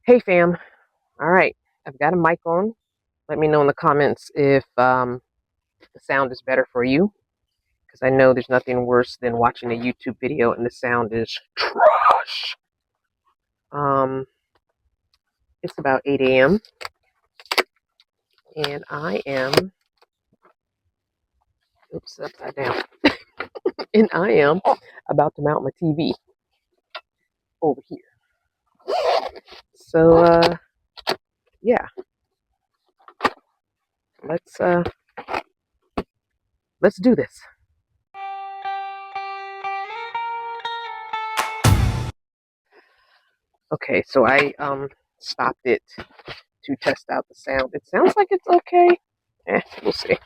Hey fam, all right, I've got a mic on. Let me know in the comments if the sound is better for you, because I know there's nothing worse than watching a YouTube video and the sound is trash. It's about 8 a.m. and I am, oops, upside down, and I am about to mount my TV over here. So, yeah, let's do this. Okay, so I stopped it to test out the sound. It sounds like it's okay. We'll see.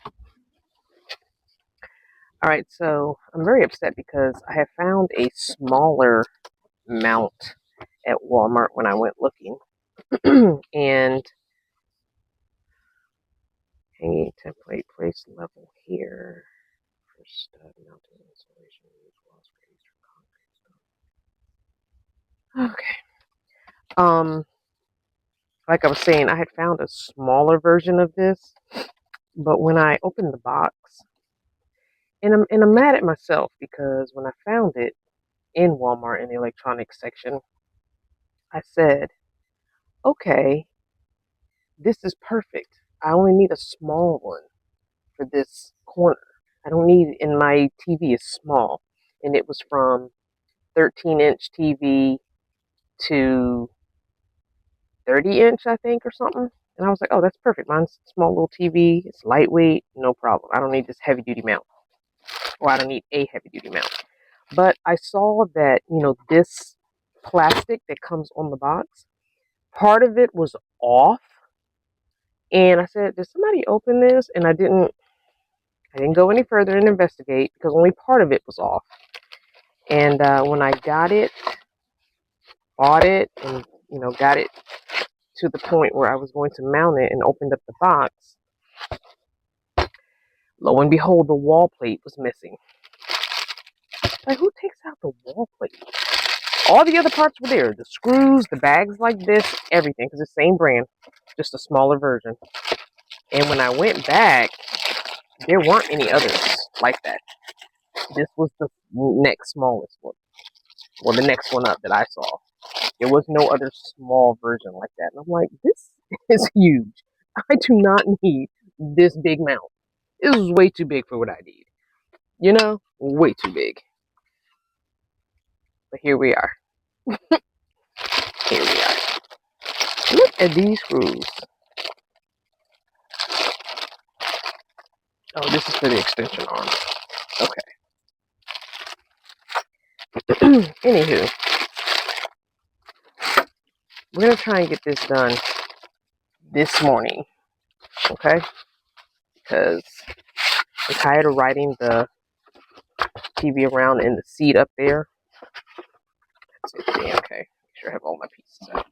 All right, so I'm very upset because I have found a smaller mount at Walmart when I went looking. And hanging template, place level here. For stud mounting installation. Okay. Like I was saying, I had found a smaller version of this, but when I opened the box, and I'm mad at myself because when I found it in Walmart in the electronics section, I said, okay, this is perfect. I only need a small one for this corner. I don't need, and my TV is small. And it was from 13-inch TV to 30-inch, I think, or something. And I was like, oh, that's perfect. Mine's a small little TV. It's lightweight. No problem. I don't need this heavy-duty mount. Or I don't need a heavy-duty mount. But I saw that, this plastic that comes on the box, part of it was off. And I said, did somebody open this? And I didn't go any further and investigate because only part of it was off. And when I got it, bought it, and got it to the point where I was going to mount it and opened up the box, lo and behold, the wall plate was missing. Like, who takes out the wall plate? All the other parts were there. The screws, the bags like this, everything, because it's the same brand, just a smaller version. And when I went back, there weren't any others like that. This was the next smallest one, or the next one up that I saw. There was no other small version like that. And I'm like, this is huge. I do not need this big mount. This is way too big for what I need. Way too big. But here we are. Here we are. Look at these screws. Oh, this is for the extension arm. Okay. Anywho, we're going to try and get this done this morning. Okay? Because I'm tired of riding the TV around in the seat up there. That's it. Yeah, okay. Make sure I have all my pieces out.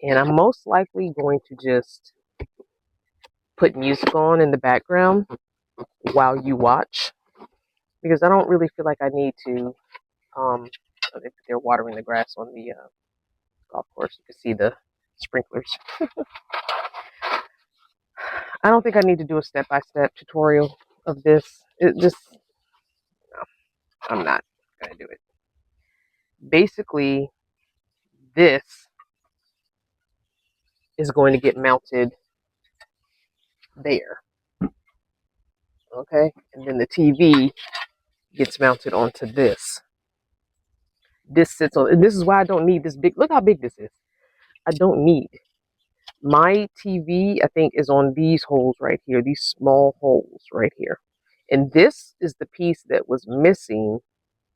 And I'm most likely going to just put music on in the background while you watch. Because I don't really feel like I need to, if they're watering the grass on the golf course, you can see the sprinklers. I don't think I need to do a step-by-step tutorial of this. No, I'm not going to do it. Basically, this is going to get mounted there. Okay? And then the TV gets mounted onto this. This sits on, and this is why I don't need this big, look how big this is. I don't need. My TV, I think, is on these holes right here, these small holes right here. And this is the piece that was missing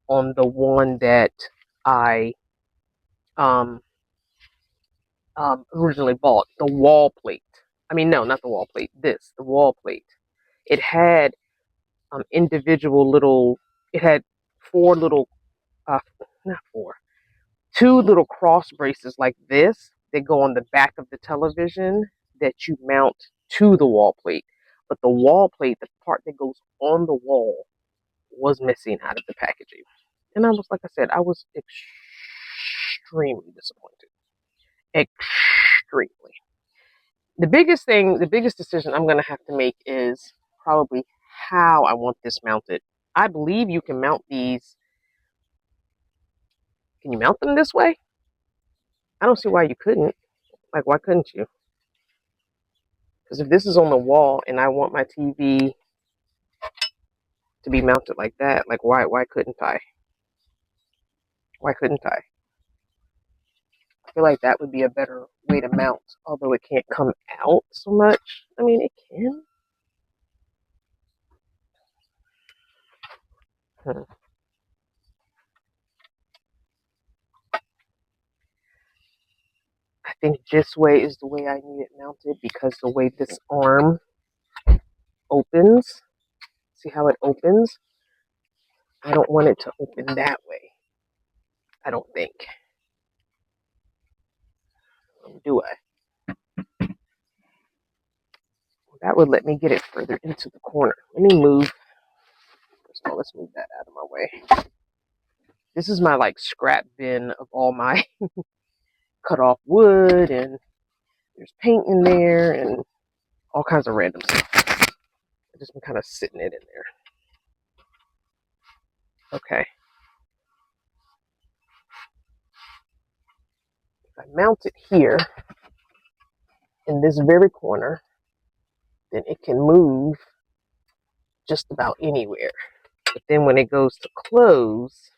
on the one that I originally bought, the wall plate. I mean, no, not the wall plate. The wall plate. It had individual little. It had four little, not four, two little cross braces like this that go on the back of the television that you mount to the wall plate. But the wall plate, the part that goes on the wall, was missing out of the packaging. And I was, like I said, I was extremely disappointed. extremely. The biggest thing, the biggest decision I'm going to have to make is probably how I want this mounted. I believe you can mount these. Can you mount them this way? I don't see why you couldn't. Like, why couldn't you? Because if this is on the wall and I want my TV to be mounted like that, like, why couldn't I? Why couldn't I? I feel like that would be a better way to mount, although it can't come out so much. I mean, it can. I think this way is the way I need it mounted because the way this arm opens, see how it opens? I don't want it to open that way. I don't think. Do I? That would let me get it further into the corner. Let me move. First of all, let's move that out of my way. This is my like scrap bin of all my cut off wood, and there's paint in there and all kinds of random stuff. I've just been kind of sitting it in there. Okay. If I mount it here in this very corner, then it can move just about anywhere. But then when it goes to close,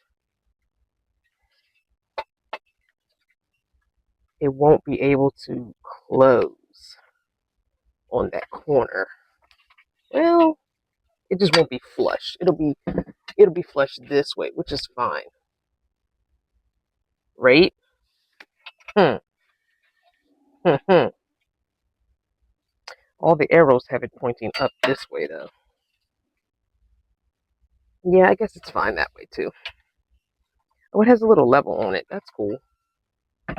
it won't be able to close on that corner. Well, it just won't be flush. It'll be flush this way, which is fine. Right? All the arrows have it pointing up this way though. Yeah, I guess it's fine that way too. Oh, it has a little level on it. That's cool. So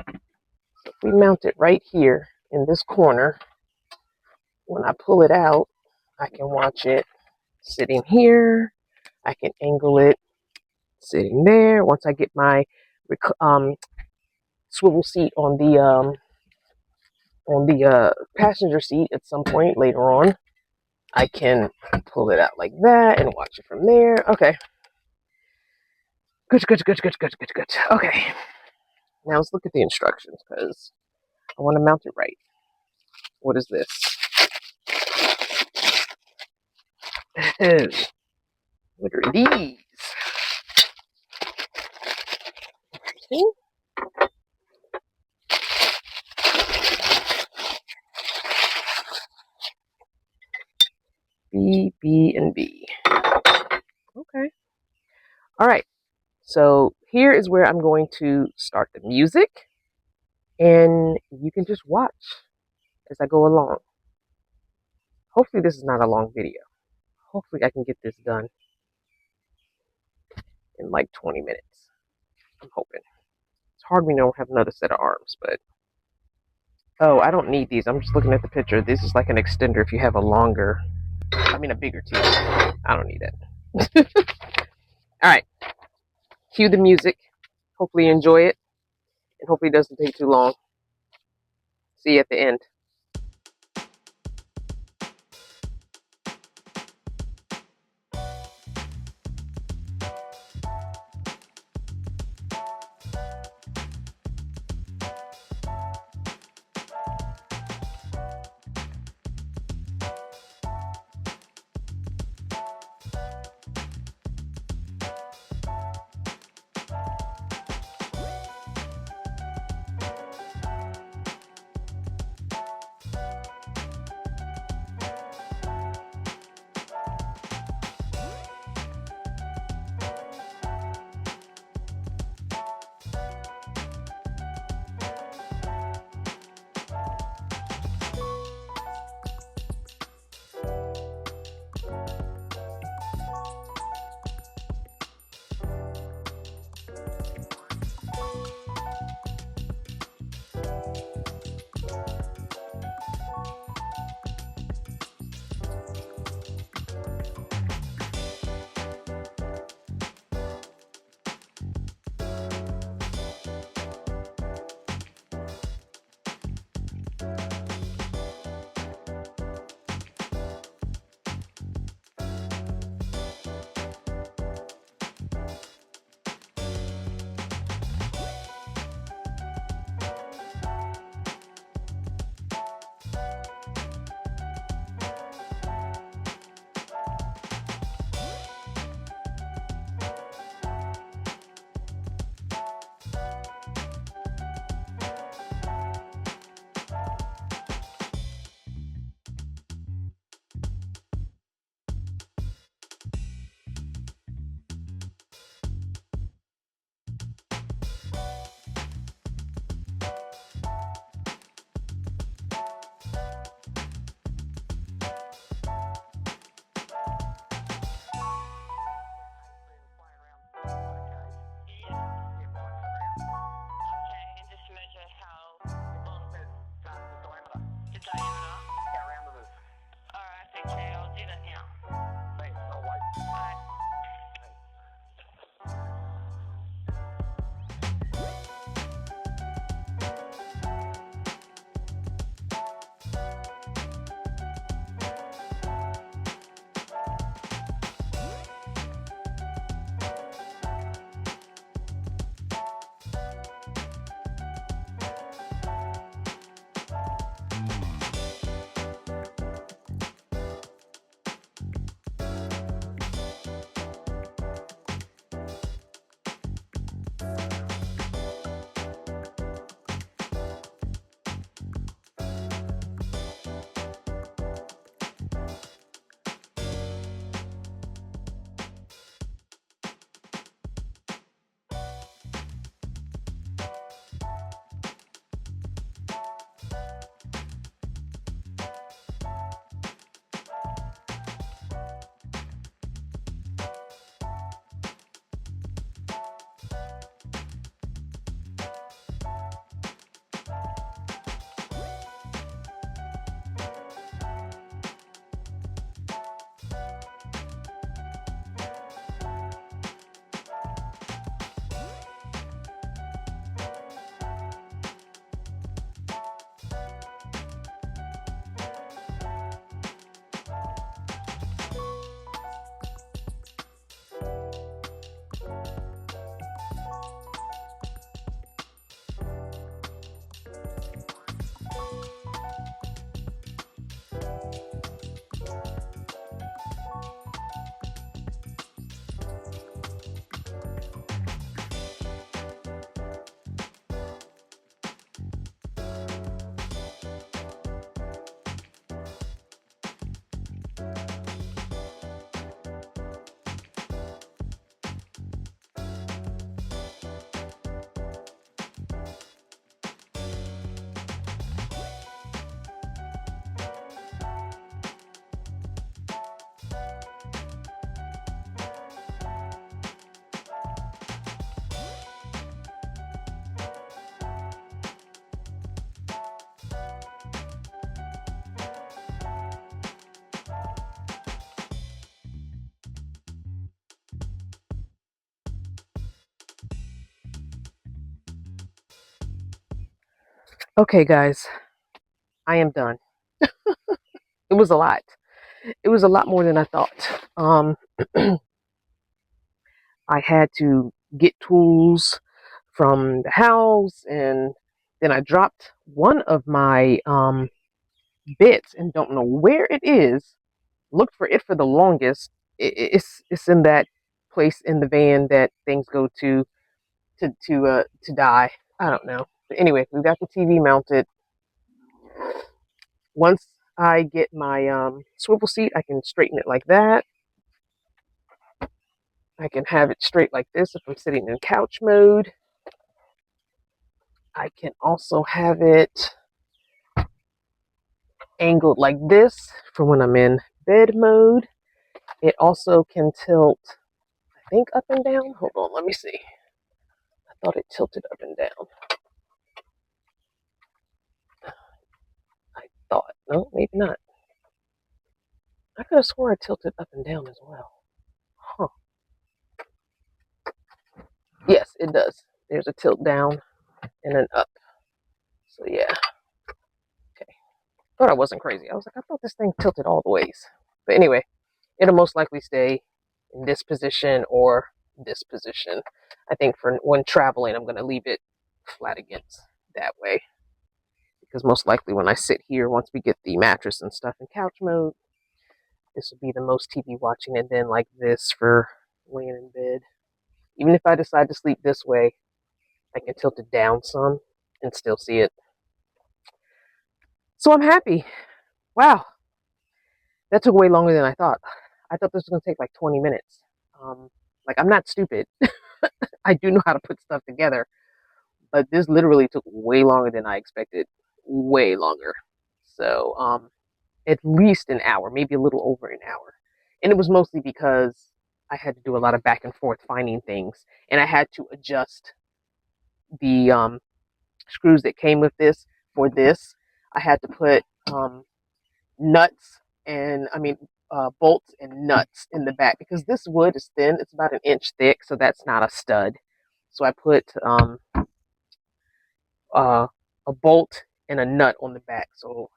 if we mount it right here in this corner, when I pull it out, I can watch it sitting here. I can angle it sitting there. Once I get my swivel seat on the passenger seat at some point later on, I can pull it out like that and watch it from there. Okay. Good. Okay. Now let's look at the instructions because I want to mount it right. What is this? What are these? Interesting. B, and B. Okay. All right. So here is where I'm going to start the music, and you can just watch as I go along. Hopefully this is not a long video. Hopefully I can get this done in like 20 minutes. I'm hoping. It's hard we don't have another set of arms, but oh, I don't need these. I'm just looking at the picture. This is like an extender if you have a bigger TV. I don't need it. All right. Cue the music. Hopefully you enjoy it, and hopefully it doesn't take too long. See you at the end. Okay, I'll do that now. Thanks. Bye. Okay, guys, I am done. It was a lot. It was a lot more than I thought. I had to get tools from the house, and then I dropped one of my bits and don't know where it is. Looked for it for the longest. It's in that place in the van that things go to die. I don't know. But anyway, we got the TV mounted. Once I get my swivel seat, I can straighten it like that. I can have it straight like this if I'm sitting in couch mode. I can also have it angled like this for when I'm in bed mode. It also can tilt, I think, up and down. Hold on, let me see. I thought it tilted up and down. I thought. No, maybe not. I could have swore I tilted up and down as well. Huh. Yes, it does. There's a tilt down and an up. So yeah. Okay. Thought I wasn't crazy. I was like, I thought this thing tilted all the ways. But anyway, it'll most likely stay in this position or this position. I think for when traveling, I'm going to leave it flat against that way. Because most likely when I sit here, once we get the mattress and stuff in couch mode, this will be the most TV watching, and then like this for laying in bed. Even if I decide to sleep this way, I can tilt it down some and still see it. So I'm happy. Wow. That took way longer than I thought. I thought this was going to take like 20 minutes. Like, I'm not stupid. I do know how to put stuff together. But this literally took way longer than I expected. Way longer. So, at least an hour, maybe a little over an hour. And it was mostly because I had to do a lot of back and forth finding things. And I had to adjust the screws that came with this for this. I had to put nuts and bolts and nuts in the back because this wood is thin. It's about an inch thick, so that's not a stud. So I put uh, a bolt and a nut on the back. So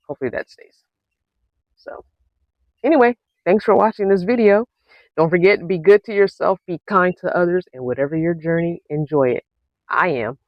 hopefully that stays. So anyway, thanks for watching this video. Don't forget to be good to yourself, be kind to others, and whatever your journey, enjoy it. I am.